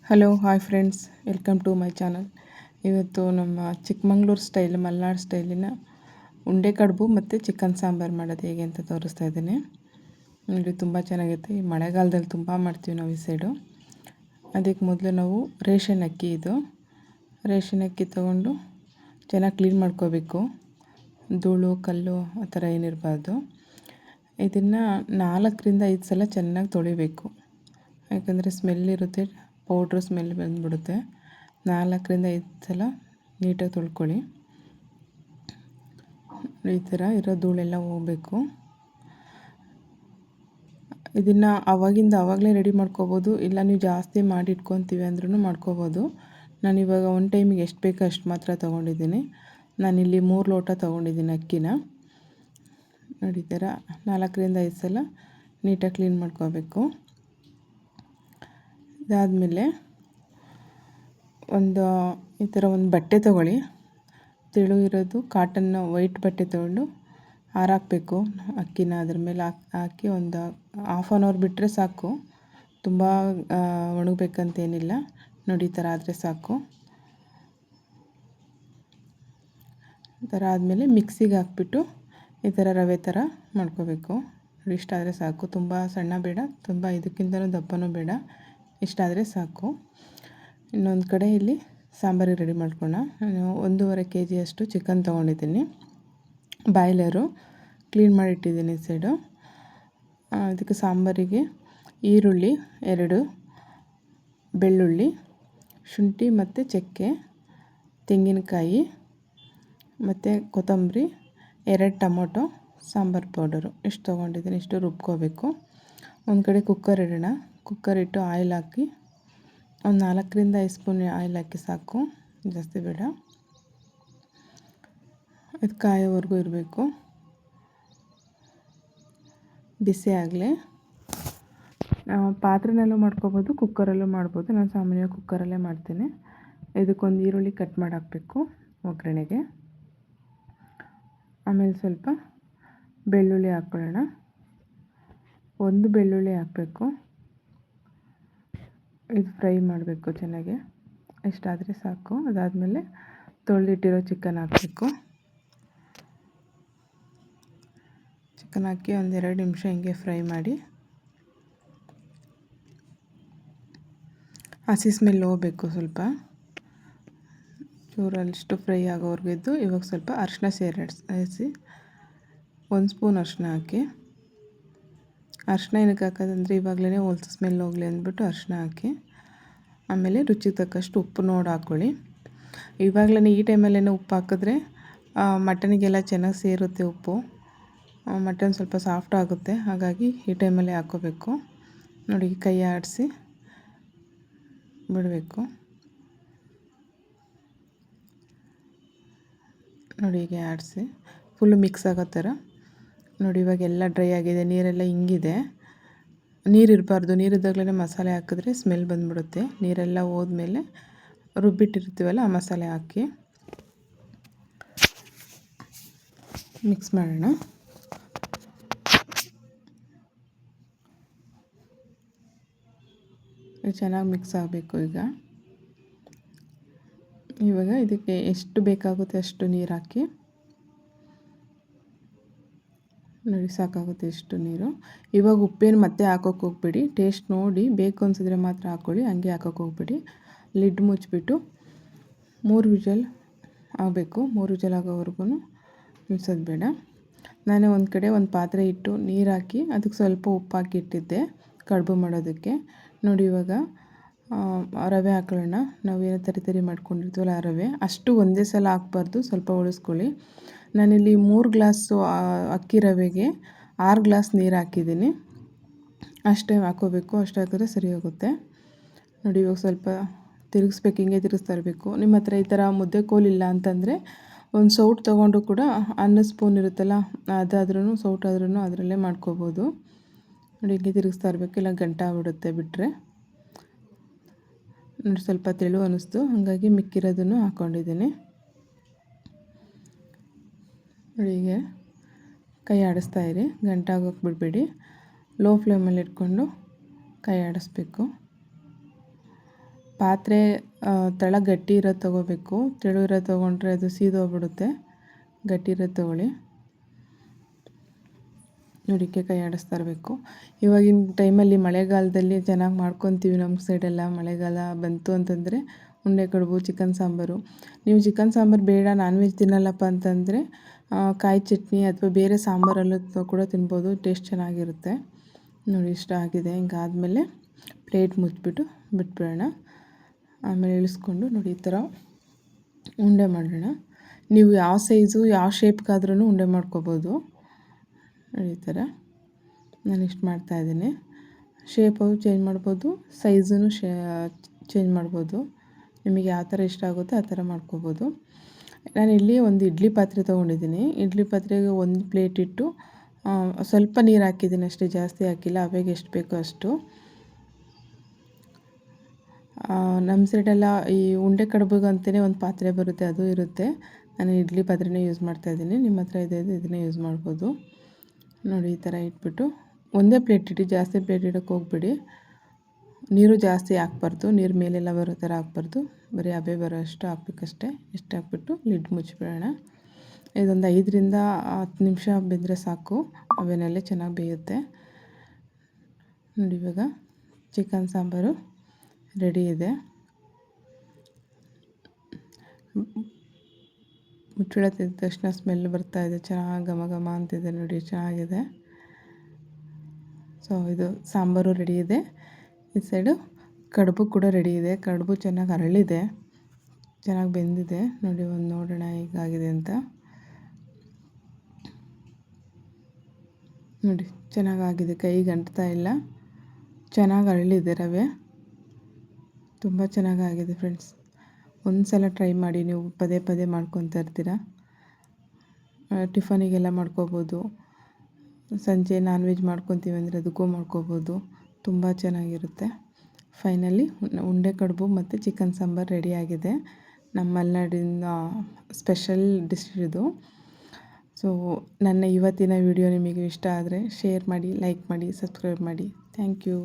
Hello hi friends, welcome to my channel. ಇವತ್ತು ನಮ್ಮ Chikmagalur style, Malenadu ಸ್ಟೈಲಿನ ಉಂಡೆ ಕಡುಬು ಮತ್ತು ಚಿಕನ್ ಸಾಂಬಾರು ಮಾಡೋದು ಹೇಗೆ ಅಂತ ತೋರಿಸ್ತಾ ಇದ್ದೀನಿ. ನೋಡಿ, ತುಂಬ ಚೆನ್ನಾಗಿರುತ್ತೆ. ಈ ಮಳೆಗಾಲದಲ್ಲಿ ತುಂಬ ಮಾಡ್ತೀವಿ ನಾವು ಈ ಸೈಡು. ಅದಕ್ಕೆ ಮೊದಲು ನಾವು ರೇಷನ್ ಅಕ್ಕಿ ತೊಗೊಂಡು ಚೆನ್ನಾಗಿ ಕ್ಲೀನ್ ಮಾಡ್ಕೋಬೇಕು. ಧೂಳು ಕಲ್ಲು ಆ ಥರ ಏನಿರಬಾರ್ದು. ಇದನ್ನು 4-5 ಸಲ ಚೆನ್ನಾಗಿ ತೊಳಿಬೇಕು, ಯಾಕಂದರೆ ಸ್ಮೆಲ್ ಇರುತ್ತೆ, ಪೌಡ್ರ್ ಸ್ಮೆಲ್ ಬಂದುಬಿಡುತ್ತೆ. 4-5 ಸಲ ನೀಟಾಗಿ ತೊಳ್ಕೊಳ್ಳಿ. ಈ ಥರ ಇರೋ ಧೂಳೆಲ್ಲ ಹೋಗಬೇಕು. ಇದನ್ನು ಆವಾಗಲೇ ರೆಡಿ ಮಾಡ್ಕೋಬೋದು, ಇಲ್ಲ ನೀವು ಜಾಸ್ತಿ ಮಾಡಿ ಇಟ್ಕೊತೀವಿ ಅಂದ್ರೂ ಮಾಡ್ಕೋಬೋದು. ನಾನಿವಾಗ ಒನ್ ಟೈಮಿಗೆ ಎಷ್ಟು ಬೇಕೋ ಅಷ್ಟು ಮಾತ್ರ ತೊಗೊಂಡಿದ್ದೀನಿ. ನಾನಿಲ್ಲಿ 3 ಲೋಟ ತೊಗೊಂಡಿದ್ದೀನಿ ಅಕ್ಕಿನ. ನೋಡಿ, ಈ ಥರ 4-5 ಸಲ ನೀಟಾಗಿ ಕ್ಲೀನ್ ಮಾಡ್ಕೋಬೇಕು. ಇದಾದಮೇಲೆ ಈ ಥರ ಒಂದು ಬಟ್ಟೆ ತೊಗೊಳ್ಳಿ. ತೆಳು ಇರೋದು ಕಾಟನ್ ವೈಟ್ ಬಟ್ಟೆ ತೊಗೊಂಡು ಹಾರಾಕಬೇಕು ಅಕ್ಕಿನ. ಅದ್ರ ಮೇಲೆ ಹಾಕಿ ಒಂದು ½ ಆನ್ ಅವರ್ ಬಿಟ್ಟರೆ ಸಾಕು, ತುಂಬ ಒಣಗಬೇಕಂತೇನಿಲ್ಲ. ನೋಡಿ, ಈ ಥರ ಆದರೆ ಸಾಕು. ಈ ಥರ ಆದಮೇಲೆ ಮಿಕ್ಸಿಗೆ ಹಾಕ್ಬಿಟ್ಟು ಈ ಥರ ರವೆ ಥರ ಮಾಡ್ಕೋಬೇಕು. ನೋಡಿ, ಇಷ್ಟಾದರೆ ಸಾಕು. ತುಂಬ ಸಣ್ಣ ಬೇಡ, ತುಂಬ ಇದಕ್ಕಿಂತಲೂ ದಪ್ಪನೂ ಬೇಡ, ಇಷ್ಟಾದರೆ ಸಾಕು. ಇನ್ನೊಂದು ಕಡೆ ಇಲ್ಲಿ ಸಾಂಬಾರಿಗೆ ರೆಡಿ ಮಾಡ್ಕೊಳ್ಳೋಣ. ನಾನು 1.5 kg ಅಷ್ಟು ಚಿಕನ್ ತೊಗೊಂಡಿದ್ದೀನಿ. ಬಾಯ್ಲರು ಕ್ಲೀನ್ ಮಾಡಿಟ್ಟಿದ್ದೀನಿ ಈ ಸೈಡು. ಇದಕ್ಕೆ ಸಾಂಬಾರಿಗೆ ಈರುಳ್ಳಿ 2, ಬೆಳ್ಳುಳ್ಳಿ, ಶುಂಠಿ ಮತ್ತು ಚಕ್ಕೆ, ತೆಂಗಿನಕಾಯಿ ಮತ್ತು ಕೊತ್ತಂಬರಿ, 2 ಟೊಮೊಟೊ, ಸಾಂಬಾರು ಪೌಡರು ಇಷ್ಟು ತೊಗೊಂಡಿದ್ದೀನಿ. ಇಷ್ಟು ರುಬ್ಕೋಬೇಕು. ಒಂದು ಕಡೆ ಕುಕ್ಕರ್ ಇಡೋಣ. ಕುಕ್ಕರ್ ಇಟ್ಟು ಆಯಿಲ್ ಹಾಕಿ ಒಂದು 4-5 ಸ್ಪೂನ್ ಆಯಿಲ್ ಹಾಕಿ ಸಾಕು, ಜಾಸ್ತಿ ಬೇಡ. ಇದು ಕಾಯೋವರೆಗೂ ಇರಬೇಕು, ಬಿಸಿ ಆಗಲಿ. ಪಾತ್ರೆನಲ್ಲೂ ಮಾಡ್ಕೋಬೋದು, ಕುಕ್ಕರಲ್ಲೂ ಮಾಡ್ಬೋದು. ನಾನು ಸಾಮಾನ್ಯವಾಗಿ ಕುಕ್ಕರಲ್ಲೇ ಮಾಡ್ತೀನಿ. ಇದಕ್ಕೊಂದು ಈರುಳ್ಳಿ ಕಟ್ ಮಾಡಿ ಹಾಕಬೇಕು ಒಗ್ಗರಣೆಗೆ. ಆಮೇಲೆ ಸ್ವಲ್ಪ ಬೆಳ್ಳುಳ್ಳಿ ಹಾಕ್ಕೊಳ್ಳೋಣ. 1 ಬೆಳ್ಳುಳ್ಳಿ ಹಾಕಬೇಕು. ಇದು ಫ್ರೈ ಮಾಡಬೇಕು ಚೆನ್ನಾಗಿ, ಇಷ್ಟಾದರೆ ಸಾಕು. ಅದಾದಮೇಲೆ ತೊಳೆದಿಟ್ಟಿರೋ ಚಿಕನ್ ಹಾಕಬೇಕು. ಚಿಕನ್ ಹಾಕಿ 1-2 ನಿಮಿಷ ಹಿಂಗೆ ಫ್ರೈ ಮಾಡಿ. ಹಸಿ ಸ್ಮೆಲ್ ಹೋಗಬೇಕು, ಸ್ವಲ್ಪ ಚೂರಲ್ಲಿಷ್ಟು ಫ್ರೈ ಆಗೋವರೆಗಿದ್ದು. ಇವಾಗ ಸ್ವಲ್ಪ ಅರಿಶಿನ ಸೇರಿಸಿ 1 ಸ್ಪೂನ್ ಅರಿಶಿನ ಹಾಕಿ. ಅರಿಶಿನ ಏನಕ್ಕೆ ಹಾಕೋದಂದರೆ ಇವಾಗಲೇ ಹೊಲ್ಸು ಸ್ಮೆಲ್ ಹೋಗಲಿ ಅಂದ್ಬಿಟ್ಟು ಅರಿಶಿನ ಹಾಕಿ. ಆಮೇಲೆ ರುಚಿಗೆ ತಕ್ಕಷ್ಟು ಉಪ್ಪು ನೋಡಿ ಹಾಕ್ಕೊಳ್ಳಿ. ಇವಾಗಲೇ ಈ ಟೈಮಲ್ಲೇ ಉಪ್ಪು ಹಾಕಿದ್ರೆ ಮಟನಿಗೆಲ್ಲ ಚೆನ್ನಾಗಿ ಸೇರುತ್ತೆ ಉಪ್ಪು. ಮಟನ್ ಸ್ವಲ್ಪ ಸಾಫ್ಟ್ ಆಗುತ್ತೆ, ಹಾಗಾಗಿ ಈ ಟೈಮಲ್ಲೇ ಹಾಕ್ಕೋಬೇಕು. ನೋಡಿ, ಕೈ ಆಡಿಸಿ ಬಿಡಬೇಕು. ನೋಡಿ, ಹೀಗೆ ಆಡಿಸಿ ಫುಲ್ಲು ಮಿಕ್ಸ್ ಆಗೋ ಥರ. ನೋಡಿ, ಇವಾಗೆಲ್ಲ ಡ್ರೈ ಆಗಿದೆ, ನೀರೆಲ್ಲ ಹಿಂಗಿದೆ. ನೀರಿರಬಾರ್ದು, ನೀರಿದ್ದಾಗಲೇ ಮಸಾಲೆ ಹಾಕಿದ್ರೆ ಸ್ಮೆಲ್ ಬಂದುಬಿಡುತ್ತೆ. ನೀರೆಲ್ಲ ಹೋದ್ಮೇಲೆ ರುಬ್ಬಿಟ್ಟಿರ್ತೀವಲ್ಲ ಆ ಮಸಾಲೆ ಹಾಕಿ ಮಿಕ್ಸ್ ಮಾಡೋಣ. ಚೆನ್ನಾಗಿ ಮಿಕ್ಸ್ ಆಗಬೇಕು. ಇವಾಗ ಇದಕ್ಕೆ ಎಷ್ಟು ಬೇಕಾಗುತ್ತೆ ಅಷ್ಟು ನೀರು ಹಾಕಿ. ನೋಡಿ, ಸಾಕಾಗುತ್ತೆ ಇಷ್ಟು ನೀರು. ಇವಾಗ ಉಪ್ಪೇನು ಮತ್ತೆ ಹಾಕೋಕ್ಕೆ ಹೋಗ್ಬೇಡಿ, ಟೇಸ್ಟ್ ನೋಡಿ ಬೇಕು ಅನಿಸಿದ್ರೆ ಮಾತ್ರ ಹಾಕ್ಕೊಳ್ಳಿ, ಹಂಗೆ ಹಾಕೋಕ್ಕೆ ಹೋಗ್ಬೇಡಿ. ಲಿಡ್ ಮುಚ್ಚಿಬಿಟ್ಟು 3 ವಿಷಲ್ ಆಗಬೇಕು. 3 ವಿಷಲ್ ಆಗೋವರೆಗೂ ನಿಲ್ಸೋದು ಬೇಡ. ನಾನೇ ಒಂದು ಕಡೆ ಒಂದು ಪಾತ್ರೆ ಇಟ್ಟು ನೀರು ಹಾಕಿ ಅದಕ್ಕೆ ಸ್ವಲ್ಪ ಉಪ್ಪು ಹಾಕಿ ಇಟ್ಟಿದ್ದೆ ಕಡುಬು ಮಾಡೋದಕ್ಕೆ. ನೋಡಿ, ಇವಾಗ ರವೆ ಹಾಕೊಳ್ಳೋಣ. ನಾವೇನು ತರಿ ಮಾಡ್ಕೊಂಡಿರ್ತೀವಲ್ಲ ಆ ರವೆ ಅಷ್ಟು ಒಂದೇ ಸಲ ಹಾಕ್ಬಾರ್ದು, ಸ್ವಲ್ಪ ಉಳಿಸ್ಕೊಳ್ಳಿ. ನಾನಿಲ್ಲಿ 3 ಗ್ಲಾಸು ಅಕ್ಕಿ ರವೆಗೆ 6 ಗ್ಲಾಸ್ ನೀರು ಹಾಕಿದ್ದೀನಿ. ಅಷ್ಟೇ ಹಾಕೋಬೇಕು, ಅಷ್ಟು ಹಾಕಿದ್ರೆ ಸರಿ ಹೋಗುತ್ತೆ. ನೋಡಿ, ಇವಾಗ ಸ್ವಲ್ಪ ತಿರುಗಿಸ್ಬೇಕು, ಹಿಂಗೆ ತಿರುಗಿಸ್ತಾ ಇರಬೇಕು. ನಿಮ್ಮ ಹತ್ರ ಈ ಥರ ಮುದ್ದೆ ಕೋಲಿಲ್ಲ ಅಂತಂದರೆ ಒಂದು ಸೌಟು ತೊಗೊಂಡು ಕೂಡ ಅನ್ನದ ಸ್ಪೂನ್ ಇರುತ್ತಲ್ಲ, ಅದಾದ್ರೂ ಸೌಟಾದ್ರೂ ಅದರಲ್ಲೇ ಮಾಡ್ಕೋಬೋದು. ನೋಡಿ, ಹಿಂಗೆ ತಿರುಗಿಸ್ತಾ ಇರಬೇಕು, ಇಲ್ಲ ಗಂಟು ಆಗ್ಬಿಡುತ್ತೆ ಬಿಟ್ಟರೆ. ನೋಡಿ, ಸ್ವಲ್ಪ ತೆಳು ಅನ್ನಿಸ್ತು, ಹಾಗಾಗಿ ಮಿಕ್ಕಿರೋದನ್ನು ಹಾಕ್ಕೊಂಡಿದ್ದೀನಿ. ನೋಡಿ, ಹೀಗೆ ಕೈ ಆಡಿಸ್ತಾಯಿರಿ, ಗಂಟಾಗೋಕ್ಕೆ ಬಿಡಬೇಡಿ. ಲೋ ಫ್ಲೇಮಲ್ಲಿ ಇಟ್ಕೊಂಡು ಕೈ ಆಡಿಸ್ಬೇಕು. ಪಾತ್ರೆ ತಳ ಗಟ್ಟಿ ಇರೋದು ತೊಗೋಬೇಕು. ತೆಳು ಇರೋದು ತೊಗೊಂಡ್ರೆ ಅದು ಸೀದೋಗ್ಬಿಡುತ್ತೆ. ಗಟ್ಟಿ ಇರೋದು ತೊಗೊಳ್ಳಿ. ನೋಡಿಕ್ಕೆ ಕೈ ಆಡಿಸ್ತಾ ಇರಬೇಕು. ಇವಾಗಿನ ಟೈಮಲ್ಲಿ ಮಳೆಗಾಲದಲ್ಲಿ ಚೆನ್ನಾಗಿ ಮಾಡ್ಕೊತೀವಿ ನಮ್ಮ ಸೈಡೆಲ್ಲ. ಮಳೆಗಾಲ ಬಂತು ಅಂತಂದರೆ ಉಂಡೆ ಕಡುಬು, ಚಿಕನ್ ಸಾಂಬಾರು. ನೀವು ಚಿಕನ್ ಸಾಂಬಾರು ಬೇಡ, ನಾನ್ ವೆಜ್ ತಿನ್ನಲ್ಲಪ್ಪ ಅಂತಂದರೆ ಕಾಯಿ ಚಟ್ನಿ ಅಥವಾ ಬೇರೆ ಸಾಂಬಾರಲ್ಲೂ ಕೂಡ ತಿನ್ಬೋದು. ಟೇಸ್ಟ್ ಚೆನ್ನಾಗಿರುತ್ತೆ. ನೋಡಿ ಇಷ್ಟ ಆಗಿದೆ. ಹಿಂಗಾದಮೇಲೆ ಪ್ಲೇಟ್ ಮುಚ್ಚಿಬಿಟ್ಟು ಬಿಟ್ಬಿಡೋಣ. ಆಮೇಲೆ ಇಳಿಸ್ಕೊಂಡು ನೋಡಿ ಈ ಥರ ಉಂಡೆ ಮಾಡೋಣ. ನೀವು ಯಾವ ಸೈಜು ಯಾವ ಶೇಪ್ಗಾದ್ರೂ ಉಂಡೆ ಮಾಡ್ಕೋಬೋದು. ನೋಡಿ ಈ ಥರ ನಾನು ಇಷ್ಟು ಮಾಡ್ತಾಯಿದ್ದೀನಿ. ಶೇಪು ಚೇಂಜ್ ಮಾಡ್ಬೋದು, ಸೈಜನ್ನು ಚೇಂಜ್ ಮಾಡ್ಬೋದು. ನಿಮಗೆ ಯಾವ ಥರ ಇಷ್ಟ ಆಗುತ್ತೋ ಆ ಥರ ಮಾಡ್ಕೋಬೋದು. ನಾನಿಲ್ಲಿ ಒಂದು ಇಡ್ಲಿ ಪಾತ್ರೆ ತೊಗೊಂಡಿದ್ದೀನಿ. ಇಡ್ಲಿ ಪಾತ್ರೆಗೆ ಒಂದು ಪ್ಲೇಟ್ ಇಟ್ಟು ಸ್ವಲ್ಪ ನೀರು ಹಾಕಿದ್ದೀನಿ ಅಷ್ಟೇ, ಜಾಸ್ತಿ ಹಾಕಿಲ್ಲ. ಅವೆಗೆ ಎಷ್ಟು ಬೇಕೋ ಅಷ್ಟು. ನಮ್ಮ ಸೈಡೆಲ್ಲ ಈ ಉಂಡೆ ಕಡುಬಿಗಂತಲೇ ಒಂದು ಪಾತ್ರೆ ಬರುತ್ತೆ, ಅದು ಇರುತ್ತೆ. ನಾನು ಇಡ್ಲಿ ಪಾತ್ರೆನೇ ಯೂಸ್ ಮಾಡ್ತಾಯಿದ್ದೀನಿ. ನಿಮ್ಮ ಹತ್ರ ಇದನ್ನೇ ಯೂಸ್ ಮಾಡ್ಬೋದು. ನೋಡಿ ಈ ಥರ ಇಟ್ಬಿಟ್ಟು ಒಂದೇ ಪ್ಲೇಟ್ ಇಟ್ಟು, ಜಾಸ್ತಿ ಪ್ಲೇಟ್ ಇಡೋಕ್ಕೆ ಹೋಗ್ಬಿಡಿ. ನೀರು ಜಾಸ್ತಿ ಹಾಕ್ಬಾರ್ದು, ನೀರು ಮೇಲೆಲ್ಲ ಬರೋ ಥರ ಹಾಕ್ಬಾರ್ದು. ಬರೀ ಹಬೆ ಬರೋ ಅಷ್ಟು ಹಾಕ್ಬೇಕಷ್ಟೆ. ಇಷ್ಟು ಹಾಕ್ಬಿಟ್ಟು ಲಿಡ್ ಮುಚ್ಚಿಬಿಡೋಣ. ಇದೊಂದು 5ರಿಂದ 10 ನಿಮಿಷ ಬೆಂದರೆ ಸಾಕು. ಅವೇನಲ್ಲೇ ಚೆನ್ನಾಗಿ ಬೇಯುತ್ತೆ. ನೋಡಿ ಇವಾಗ ಚಿಕನ್ ಸಾಂಬಾರು ರೆಡಿ ಇದೆ. ಮುಚ್ಚಳ ತಿಂದ ತಕ್ಷಣ ಸ್ಮೆಲ್ ಬರ್ತಾಯಿದೆ, ಚೆನ್ನಾಗಿ ಘಮ ಘಮ ಅಂತಿದೆ. ನೋಡಿ ಚೆನ್ನಾಗಿದೆ. ಸೊ ಇದು ಸಾಂಬಾರು ರೆಡಿ ಇದೆ. ಈ ಸೈಡು ಕಡುಬು ಕೂಡ ರೆಡಿ ಇದೆ. ಕಡುಬು ಚೆನ್ನಾಗಿ ಅರಳಿದೆ, ಚೆನ್ನಾಗಿ ಬೆಂದಿದೆ. ನೋಡಿ ಒಂದು ನೋಡೋಣ ಹೇಗಾಗಿದೆ ಅಂತ. ನೋಡಿ ಚೆನ್ನಾಗಾಗಿದೆ, ಕೈಗೆ ಅಂಟ್ತಾ ಇಲ್ಲ. ಚೆನ್ನಾಗಿ ಅರಳಿದೆ ರವೆ, ತುಂಬ ಚೆನ್ನಾಗಾಗಿದೆ ಫ್ರೆಂಡ್ಸ್. ಒಂದು ಸಲ ಟ್ರೈ ಮಾಡಿ, ನೀವು ಪದೇ ಪದೇ ಮಾಡ್ಕೊತಾ ಇರ್ತೀರ. ಟಿಫನಿಗೆಲ್ಲ ಮಾಡ್ಕೋಬೋದು. ಸಂಜೆ ನಾನ್ ವೆಜ್ ಮಾಡ್ಕೊತೀವಿ ಅಂದರೆ ಅದಕ್ಕೂ ಮಾಡ್ಕೋಬೋದು. ತುಂಬ ಚೆನ್ನಾಗಿರುತ್ತೆ. ಫೈನಲಿ ಉಂಡೆ ಕಡುಬು ಮತ್ತು ಚಿಕನ್ ಸಾಂಬಾರು ರೆಡಿಯಾಗಿದೆ. ನಮ್ಮ ಮಲೆನಾಡಿನ ಸ್ಪೆಷಲ್ ಡಿಶ್ ಇದು. ಸೊ ನನ್ನ ಇವತ್ತಿನ ವಿಡಿಯೋ ನಿಮಗೆ ಇಷ್ಟ ಆದರೆ ಶೇರ್ ಮಾಡಿ, ಲೈಕ್ ಮಾಡಿ, ಸಬ್ಸ್ಕ್ರೈಬ್ ಮಾಡಿ. Thank you.